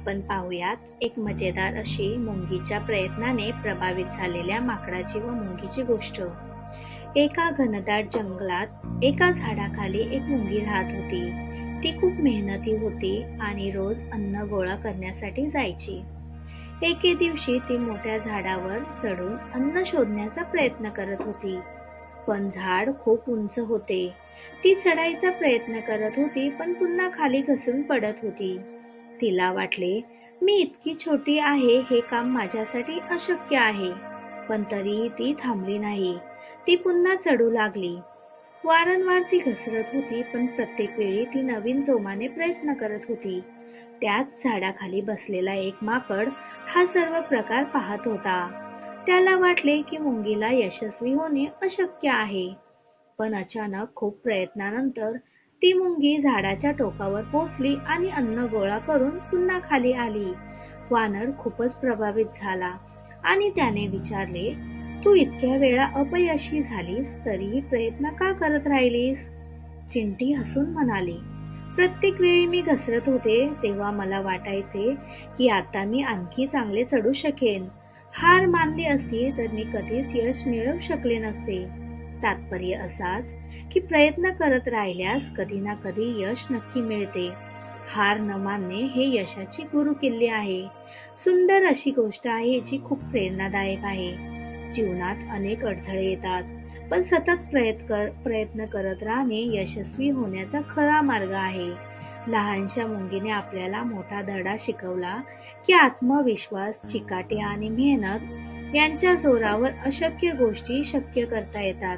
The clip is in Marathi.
आपण पाहूयात एक मजेदार अशी मुंगीच्या प्रयत्नाने प्रभावित झालेल्या माकडाची व मुंगीची गोष्ट. एका घनदाट जंगलात एका झाडाखाली एक मुंगी राहत होती. ती खूप मेहनती होती आणि रोज अन्न गोळा करण्यासाठी जायची. एके दिवशी ती मोठ्या झाडावर चढून अन्न शोधण्याचा प्रयत्न करत होती. पण झाड खूप उंच होते. ती चढायचा प्रयत्न करत होती पण पुन्हा खाली घसरून पडत होती. तिला वाटले, मी इतकी छोटी आहे, हे काम माझ्यासाठी अशक्य आहे. पण तरीही ती थांबली नाही. ती पुन्हा चढू लागली. वारंवार ती घसरत होती पण प्रत्येक वेळी ती नवीन जोमाने प्रयत्न करत होती. त्याच झाडाखाली बसलेला एक माकड हा सर्व प्रकार पाहत होता. त्याला वाटले की मुंगीला यशस्वी होणे अशक्य आहे. पण अचानक खूप प्रयत्नानंतर ती मुंगी झाडाच्या टोकावर पोहोचली आणि अन्न गोळा करून पुन्हा खाली आली. वानर खूपच प्रभावित झाला आणि त्याने विचारले, तू इतक्या वेळा अपयशी झालीस तरीही प्रयत्न का करत राहिलीस? चिंटी हसून म्हणाली, प्रत्येक वेळी मी घसरत होते तेव्हा मला वाटायचे की आता मी आणखी चांगले चढू शकेन. हार मानली असती तर मी कधीच यश मिळवू शकले नसते. तात्पर्य असाच की प्रयत्न करत राहिल्यास कधी ना कधी यश नक्की मिळते. हार न मानणे हे यशाची गुरुकिल्ली आहे. सुंदर अशी गोष्ट आहे जी खूप प्रेरणादायक आहे. जीवनात अनेक अडथळे येतात पण सतत प्रयत्न करत राहणे यशस्वी होण्याचा खरा मार्ग आहे. लहानशा मुंगीने आपल्याला मोठा धडा शिकवला की आत्मविश्वास, चिकाटी आणि मेहनत यांच्या जोरावर अशक्य गोष्टी शक्य करता येतात.